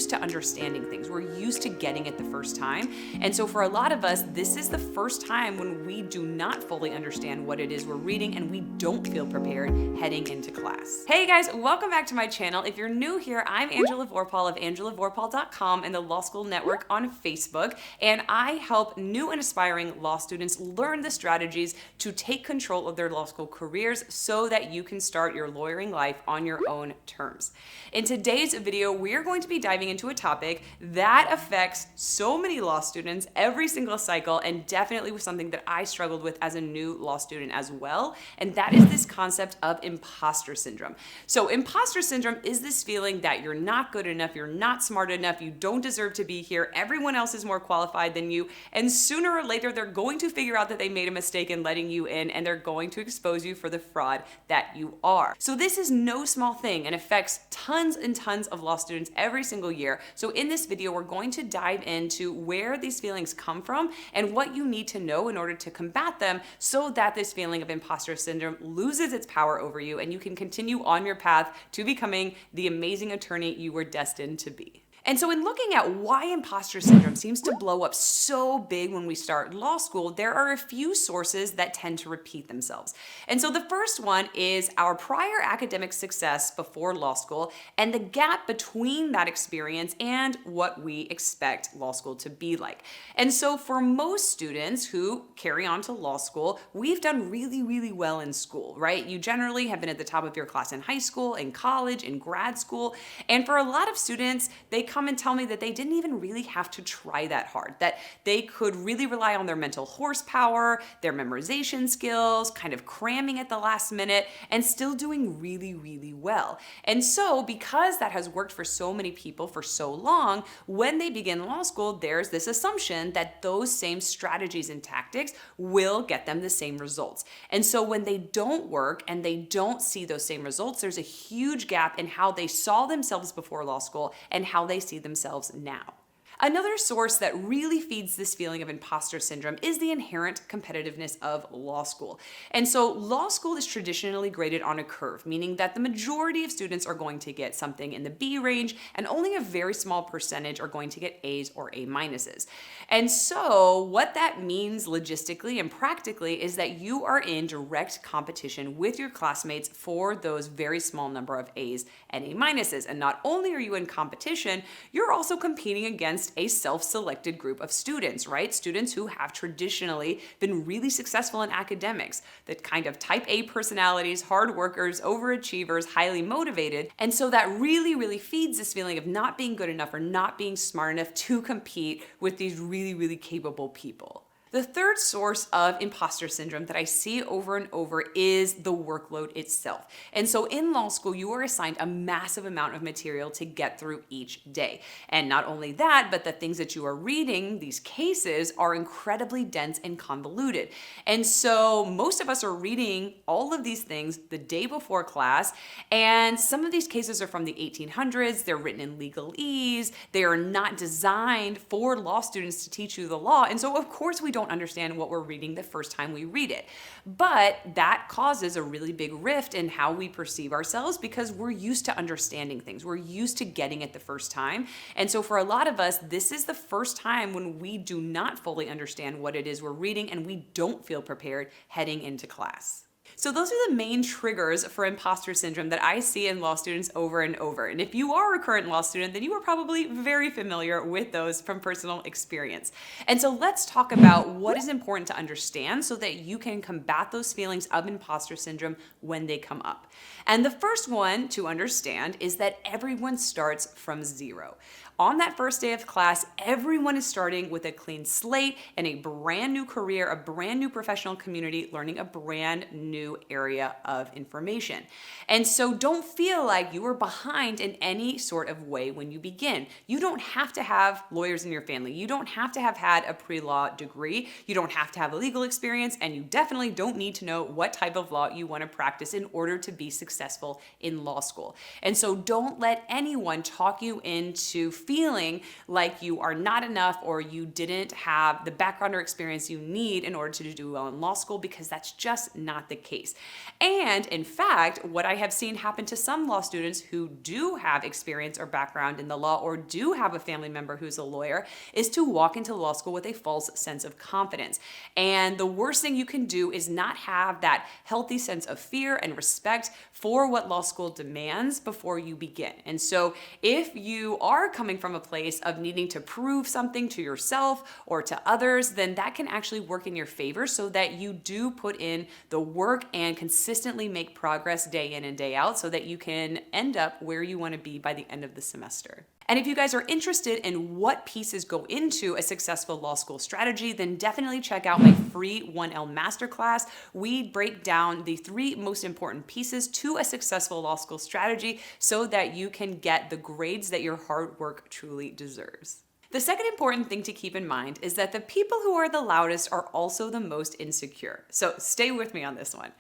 used to understanding things. We're used to getting it the first time. And so for a lot of us, this is the first time when we do not fully understand what it is we're reading and we don't feel prepared heading into class. Hey guys, welcome back to my channel. If you're new here, I'm Angela Vorpahl of angelavorpahl.com and the Law School Network on Facebook, and I help new and aspiring law students learn the strategies to take control of their law school careers so that you can start your lawyering life on your own terms. In today's video, we are going to be diving into a topic that affects so many law students every single cycle, and definitely was something that I struggled with as a new law student as well, and that is this concept of imposter syndrome. So imposter syndrome is this feeling that you're not good enough, you're not smart enough, you don't deserve to be here, everyone else is more qualified than you, and sooner or later they're going to figure out that they made a mistake in letting you in, and they're going to expose you for the fraud that you are. So this is no small thing and affects tons and tons of law students every single year. So in this video, we're going to dive into where these feelings come from and what you need to know in order to combat them so that this feeling of imposter syndrome loses its power over you and you can continue on your path to becoming the amazing attorney you were destined to be. And so in looking at why imposter syndrome seems to blow up so big when we start law school, there are a few sources that tend to repeat themselves. And so the first one is our prior academic success before law school and the gap between that experience and what we expect law school to be like. And so for most students who carry on to law school, we've done really, really well in school, right? You generally have been at the top of your class in high school, in college, in grad school. And for a lot of students, they come and tell me that they didn't even really have to try that hard, that they could really rely on their mental horsepower, their memorization skills, kind of cramming at the last minute, and still doing really, really well. And so because that has worked for so many people for so long, when they begin law school, there's this assumption that those same strategies and tactics will get them the same results. And so when they don't work and they don't see those same results, there's a huge gap in how they saw themselves before law school and how they see themselves now. Another source that really feeds this feeling of imposter syndrome is the inherent competitiveness of law school. And so law school is traditionally graded on a curve, meaning that the majority of students are going to get something in the B range and only a very small percentage are going to get A's or A minuses. And so what that means logistically and practically is that you are in direct competition with your classmates for those very small number of A's and A minuses. And not only are you in competition, you're also competing against a self-selected group of students, right? Students who have traditionally been really successful in academics, the kind of type A personalities, hard workers, overachievers, highly motivated. And so that really, really feeds this feeling of not being good enough or not being smart enough to compete with these really, really capable people. The third source of imposter syndrome that I see over and over is the workload itself. And so in law school, you are assigned a massive amount of material to get through each day. And not only that, but the things that you are reading, these cases, are incredibly dense and convoluted. And so most of us are reading all of these things the day before class, and some of these cases are from the 1800s, they're written in legalese, they are not designed for law students to teach you the law, and so of course we don't understand what we're reading the first time we read it. But that causes a really big rift in how we perceive ourselves because we're used to understanding things. We're used to getting it the first time. And so for a lot of us, this is the first time when we do not fully understand what it is we're reading and we don't feel prepared heading into class. So those are the main triggers for imposter syndrome that I see in law students over and over. And if you are a current law student, then you are probably very familiar with those from personal experience. And so let's talk about what is important to understand so that you can combat those feelings of imposter syndrome when they come up. And the first one to understand is that everyone starts from zero. On that first day of class, everyone is starting with a clean slate and a brand new career, a brand new professional community, learning a brand new area of information. And so don't feel like you are behind in any sort of way when you begin. You don't have to have lawyers in your family. You don't have to have had a pre-law degree. You don't have to have a legal experience, and you definitely don't need to know what type of law you want to practice in order to be successful in law school. And so don't let anyone talk you into feeling like you are not enough or you didn't have the background or experience you need in order to do well in law school, because that's just not the case. case. And in fact, what I have seen happen to some law students who do have experience or background in the law or do have a family member who's a lawyer is to walk into law school with a false sense of confidence. And the worst thing you can do is not have that healthy sense of fear and respect for what law school demands before you begin. And so if you are coming from a place of needing to prove something to yourself or to others, then that can actually work in your favor so that you do put in the work and consistently make progress day in and day out so that you can end up where you want to be by the end of the semester. And if you guys are interested in what pieces go into a successful law school strategy, then definitely check out my free 1L masterclass. We break down the 3 most important pieces to a successful law school strategy so that you can get the grades that your hard work truly deserves. The second important thing to keep in mind is that the people who are the loudest are also the most insecure. So stay with me on this one.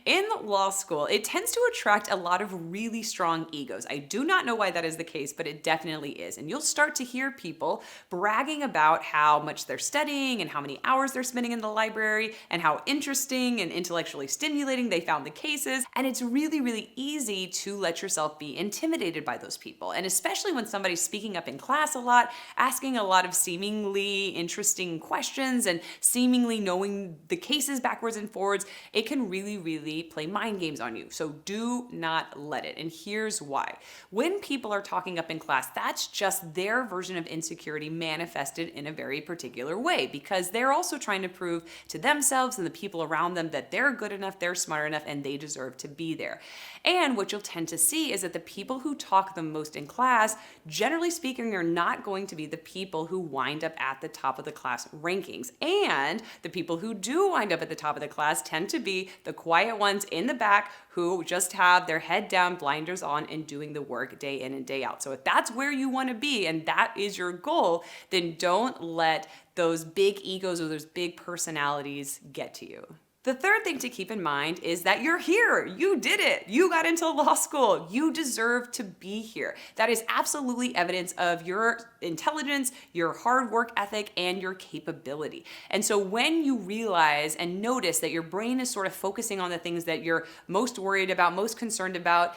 In law school, it tends to attract a lot of really strong egos. I do not know why that is the case, but it definitely is. And you'll start to hear people bragging about how much they're studying and how many hours they're spending in the library and how interesting and intellectually stimulating they found the cases. And it's really, really easy to let yourself be intimidated by those people. And especially when somebody's speaking up in class a lot, asking a lot of seemingly interesting questions and seemingly knowing the cases backwards and forwards, it can really, really play mind games on you. So do not let it. And here's why. When people are talking up in class, that's just their version of insecurity manifested in a very particular way, because they're also trying to prove to themselves and the people around them that they're good enough, they're smart enough, and they deserve to be there. And what you'll tend to see is that the people who talk the most in class, generally speaking, are not going to be the people who wind up at the top of the class rankings. And the people who do wind up at the top of the class tend to be the quiet ones in the back who just have their head down, blinders on, and doing the work day in and day out. So if that's where you want to be and that is your goal, then don't let those big egos or those big personalities get to you. The third thing to keep in mind is that you're here. You did it. You got into law school. You deserve to be here. That is absolutely evidence of your intelligence, your hard work ethic, and your capability. And so when you realize and notice that your brain is sort of focusing on the things that you're most worried about, most concerned about,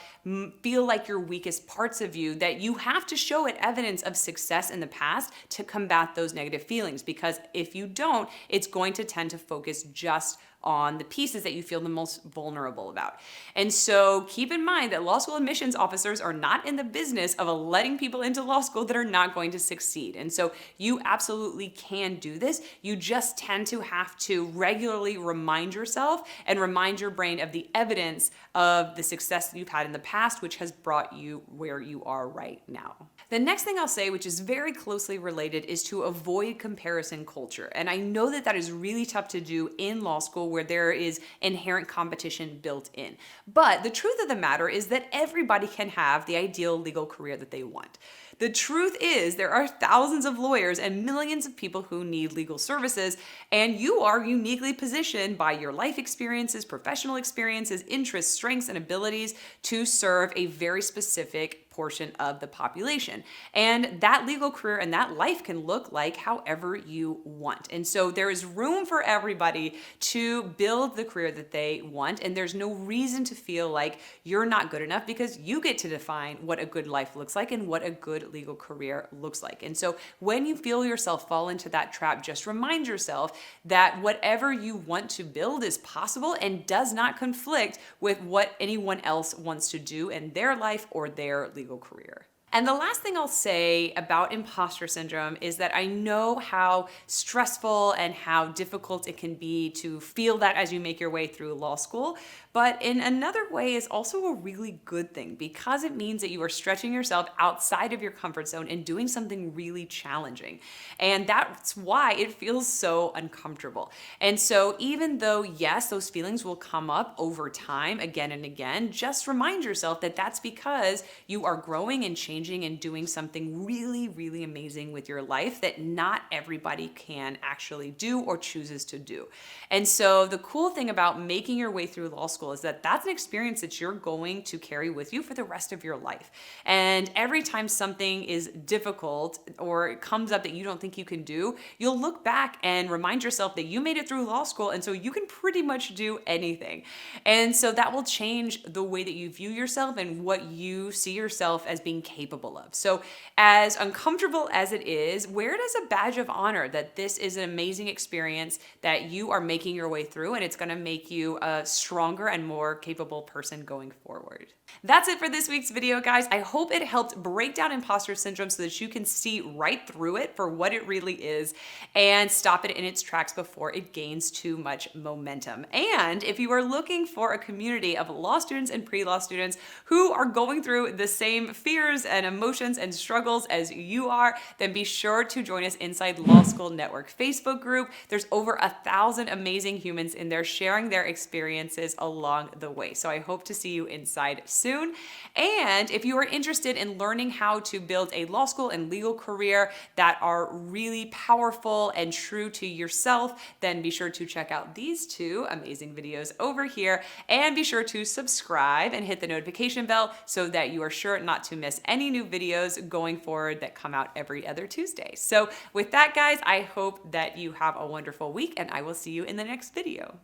feel like your weakest parts of you, that you have to show it evidence of success in the past to combat those negative feelings. Because if you don't, it's going to tend to focus just on the pieces that you feel the most vulnerable about. And so keep in mind that law school admissions officers are not in the business of letting people into law school that are not going to succeed. And so you absolutely can do this. You just tend to have to regularly remind yourself and remind your brain of the evidence of the success that you've had in the past, which has brought you where you are right now. The next thing I'll say, which is very closely related, is to avoid comparison culture. And I know that that is really tough to do in law school where there is inherent competition built in. But the truth of the matter is that everybody can have the ideal legal career that they want. The truth is there are thousands of lawyers and millions of people who need legal services, and you are uniquely positioned by your life experiences, professional experiences, interests, strengths, and abilities to serve a very specific portion of the population. And that legal career and that life can look like however you want. And so there is room for everybody to build the career that they want. And there's no reason to feel like you're not good enough, because you get to define what a good life looks like and what a good legal career looks like. And so when you feel yourself fall into that trap, just remind yourself that whatever you want to build is possible and does not conflict with what anyone else wants to do in their life or their legal career. And the last thing I'll say about imposter syndrome is that I know how stressful and how difficult it can be to feel that as you make your way through law school. But in another way, is also a really good thing, because it means that you are stretching yourself outside of your comfort zone and doing something really challenging. And that's why it feels so uncomfortable. And so even though, yes, those feelings will come up over time again and again, just remind yourself that that's because you are growing and changing and doing something really, really amazing with your life that not everybody can actually do or chooses to do. And so the cool thing about making your way through law school school is that that's an experience that you're going to carry with you for the rest of your life. And every time something is difficult or it comes up that you don't think you can do, you'll look back and remind yourself that you made it through law school, and so you can pretty much do anything. And so that will change the way that you view yourself and what you see yourself as being capable of. So as uncomfortable as it is, wear it as a badge of honor that this is an amazing experience that you are making your way through, and it's going to make you a stronger and more capable person going forward. That's it for this week's video, guys. I hope it helped break down imposter syndrome so that you can see right through it for what it really is and stop it in its tracks before it gains too much momentum. And if you are looking for a community of law students and pre-law students who are going through the same fears and emotions and struggles as you are, then be sure to join us inside Law School Network Facebook group. There's over 1,000 amazing humans in there sharing their experiences along the way. So I hope to see you inside soon. And if you are interested in learning how to build a law school and legal career that are really powerful and true to yourself, then be sure to check out these two amazing videos over here, and be sure to subscribe and hit the notification bell so that you are sure not to miss any new videos going forward that come out every other Tuesday. So with that, guys, I hope that you have a wonderful week, and I will see you in the next video.